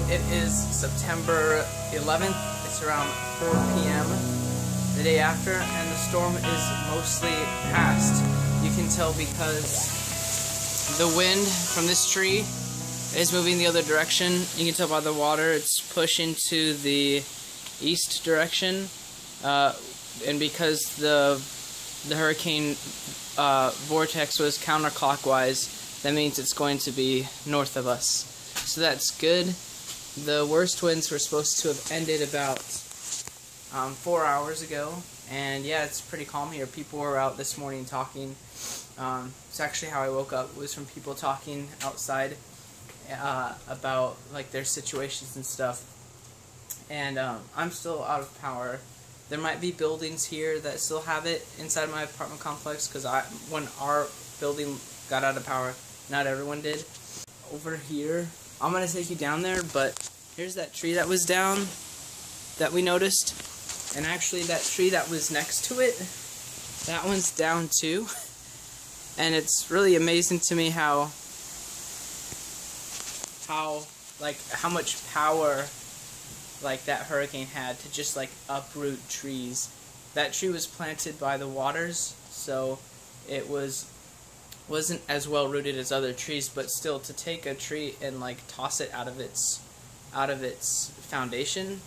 It is September 11th. It's around 4 p.m. the day after, and the storm is mostly past. You can tell because the wind from this tree is moving the other direction. You can tell by the water it's pushing to the east direction, and because the hurricane vortex was counterclockwise, that means it's going to be north of us. So that's good. The worst winds were supposed to have ended about 4 hours ago, and yeah, it's pretty calm here. People were out this morning talking. It's actually how I woke up, was from people talking outside about like their situations and stuff. And I'm still out of power. There might be buildings here that still have it inside my apartment complex, because when our building got out of power, not everyone did. Over here, I'm gonna take you down there, but here's that tree that was down that we noticed, and actually that tree that was next to it, that one's down too. And it's really amazing to me how much power like that hurricane had to just like uproot trees. That tree was planted by the waters, so it wasn't as well rooted as other trees, but still, to take a tree and like toss it out of its foundation,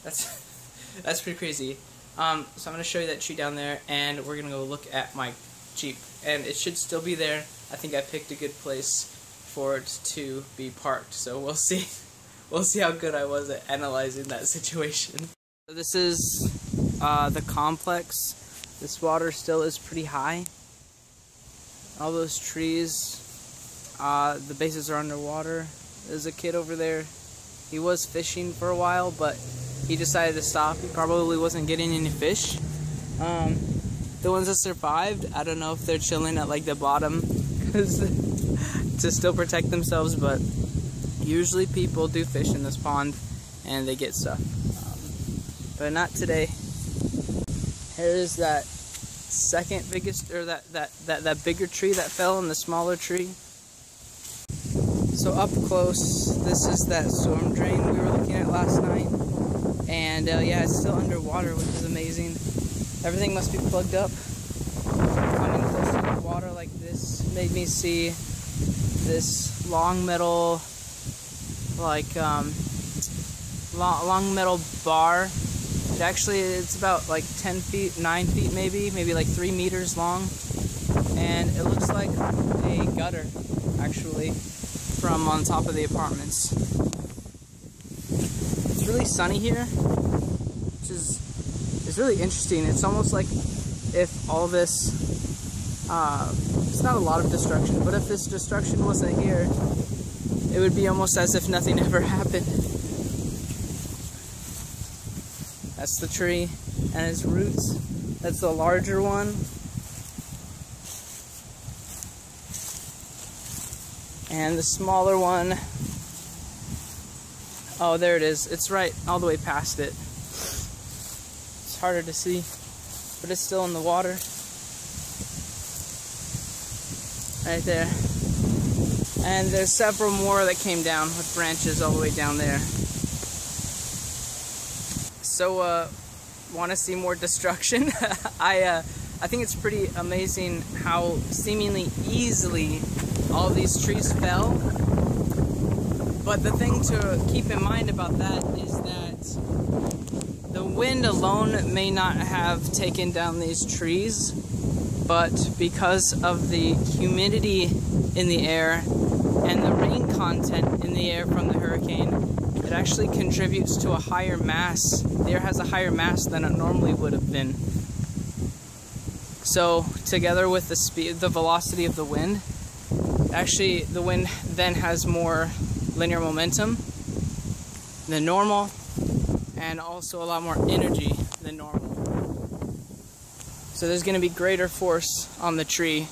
that's pretty crazy. So I'm gonna show you that tree down there, and we're gonna go look at my Jeep, and it should still be there. I think I picked a good place for it to be parked, so we'll see. We'll see how good I was at analyzing that situation. So this is the complex. This water still is pretty high. All those trees, the bases are underwater. There's a kid over there. He was fishing for a while, but he decided to stop. He probably wasn't getting any fish. The ones that survived, I don't know if they're chilling at like the bottom to still protect themselves, but usually people do fish in this pond and they get stuff. But not today. Here's that second biggest, or that bigger tree that fell, and the smaller tree. So up close, this is that storm drain we were looking at last night, and yeah, it's still underwater, which is amazing. Everything must be plugged up. Coming close to the water like this made me see this long metal, like long metal bar. Actually, it's about like 10 feet, 9 feet maybe like 3 meters long, and it looks like a gutter, actually, from on top of the apartments. It's really sunny here, which is really interesting. It's almost like if all this, it's not a lot of destruction, but if this destruction wasn't here, it would be almost as if nothing ever happened. That's the tree and its roots. That's the larger one. And the smaller one, oh, there it is. It's right all the way past it. It's harder to see, but it's still in the water. Right there. And there's several more that came down with branches all the way down there. So, want to see more destruction? I think it's pretty amazing how seemingly easily all these trees fell. But the thing to keep in mind about that is that the wind alone may not have taken down these trees, but because of the humidity in the air and the rain content in the air from the hurricane, it actually contributes to a higher mass. The air has a higher mass than it normally would have been. So, together with the speed, the velocity of the wind, actually the wind then has more linear momentum than normal, and also a lot more energy than normal. So there's going to be greater force on the tree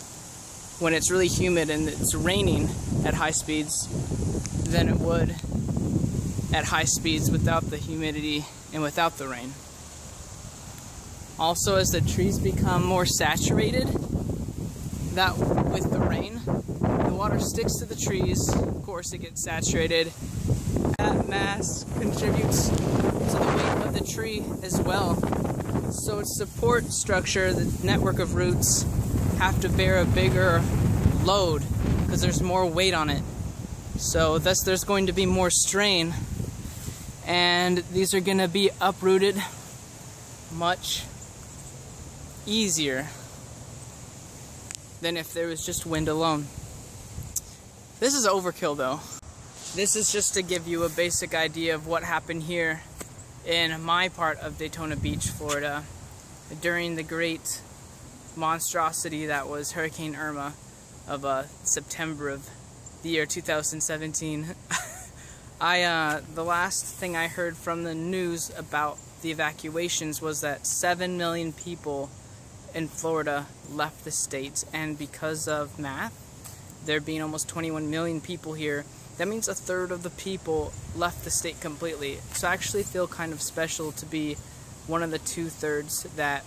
when it's really humid and it's raining at high speeds than it would at high speeds without the humidity and without the rain. Also, as the trees become more saturated, that with the rain, the water sticks to the trees. Of course, it gets saturated. That mass contributes to the weight of the tree as well. So its support structure, the network of roots, have to bear a bigger load because there's more weight on it. So thus there's going to be more strain, and these are going to be uprooted much easier than if there was just wind alone. This is overkill though. This is just to give you a basic idea of what happened here in my part of Daytona Beach, Florida, during the great monstrosity that was Hurricane Irma of September of the year 2017. The last thing I heard from the news about the evacuations was that 7 million people in Florida left the state, and because of math, there being almost 21 million people here, that means a third of the people left the state completely. So I actually feel kind of special to be one of the 2/3 that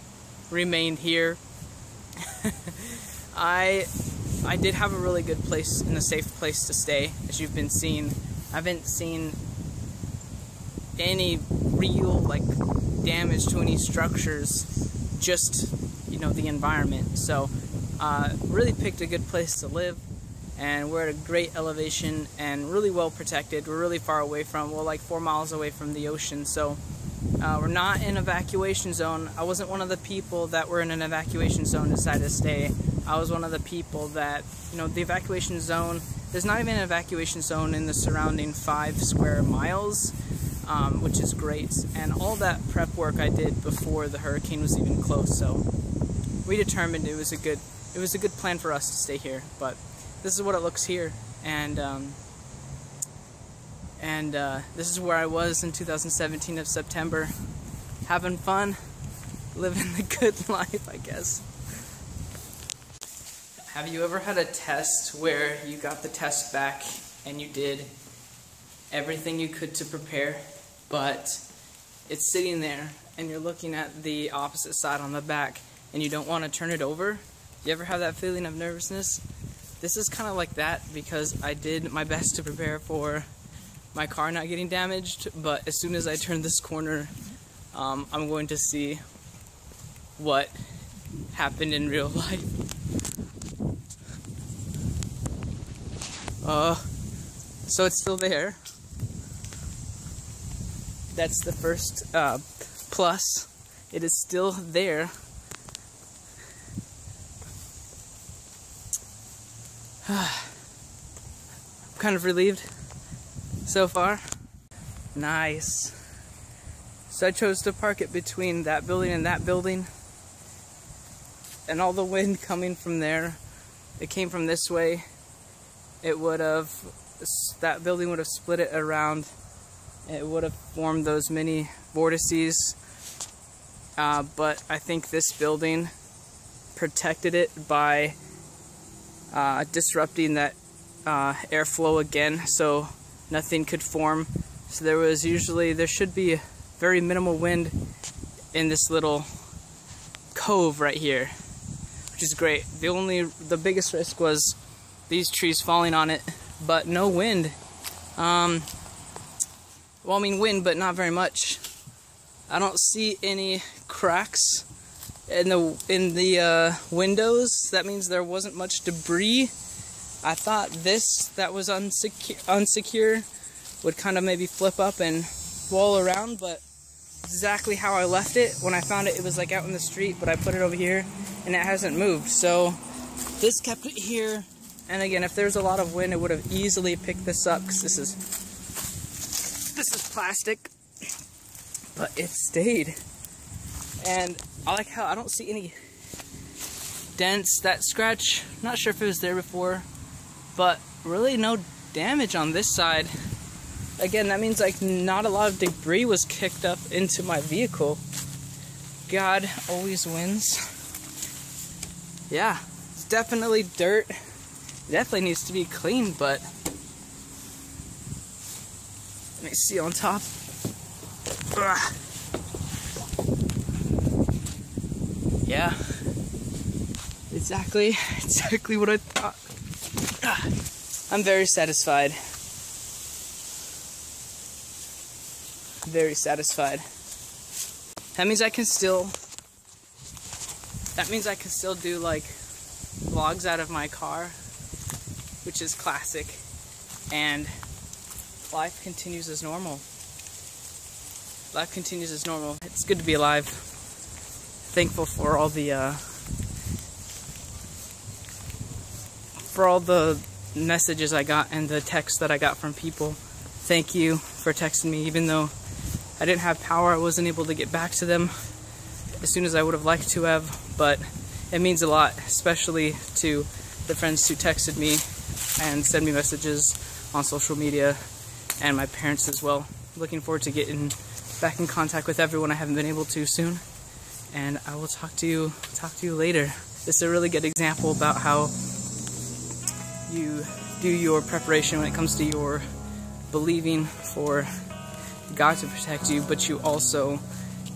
remained here. I did have a really good place and a safe place to stay, as you've been seeing. I haven't seen any real damage to any structures, just the environment. So really picked a good place to live, and we're at a great elevation and really well protected. We're really far away from, 4 miles away from the ocean, so we're not in evacuation zone. I wasn't one of the people that were in an evacuation zone and decided to stay. I was one of the people that, the evacuation zone, there's not even an evacuation zone in the surrounding 5 square miles, which is great. And all that prep work I did before the hurricane was even close, so we determined it was a good plan for us to stay here. But this is what it looks here, and this is where I was in 2017 of September, having fun, living the good life, I guess. Have you ever had a test where you got the test back and you did everything you could to prepare, but it's sitting there and you're looking at the opposite side on the back and you don't want to turn it over? You ever have that feeling of nervousness? This is kind of like that, because I did my best to prepare for my car not getting damaged, but as soon as I turn this corner, I'm going to see what happened in real life. So it's still there. That's the first plus. It is still there. I'm kind of relieved so far. Nice. So I chose to park it between that building and that building, and all the wind coming from there, it came from this way, it would have, that building would have split it around, it would have formed those mini vortices, but I think this building protected it by disrupting that airflow again, so nothing could form. So there should be very minimal wind in this little cove right here, which is great. The biggest risk was these trees falling on it, but no wind. Wind, but not very much. I don't see any cracks in the windows. That means there wasn't much debris. I thought this that was unsecure would kind of maybe flip up and wall around, but exactly how I left it. When I found it, it was out in the street, but I put it over here and it hasn't moved. So this kept it here. And again, if there's a lot of wind, it would have easily picked this up, because this is plastic, but it stayed. And I like how I don't see any dents. That scratch, not sure if it was there before, but really no damage on this side. Again, that means not a lot of debris was kicked up into my vehicle. God always wins. Yeah, it's definitely dirt. It definitely needs to be cleaned, but let me see on top. Ugh. Yeah, exactly what I thought. I'm very satisfied. very satisfied. That means I can still do like vlogs out of my car, which is classic, and life continues as normal. Life continues as normal. It's good to be alive. Thankful for all the messages I got and the texts that I got from people. Thank you for texting me, even though I didn't have power. I wasn't able to get back to them as soon as I would have liked to have, but it means a lot, especially to the friends who texted me and sent me messages on social media, and my parents as well. Looking forward to getting back in contact with everyone I haven't been able to soon, and I will talk to you later. This is a really good example about how you do your preparation when it comes to your believing for God to protect you, but you also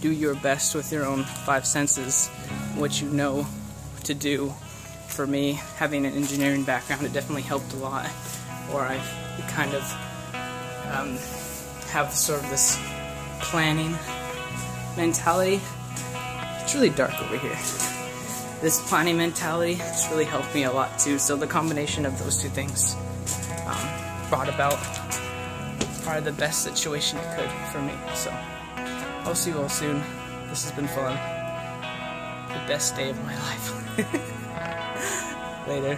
do your best with your own five senses, what you know to do. For me, having an engineering background, it definitely helped a lot, or I kind of have sort of this planning mentality. It's really dark over here. This planning mentality just really helped me a lot too, so the combination of those two things brought about probably the best situation it could for me. So I'll see you all soon. This has been fun. The best day of my life. Later.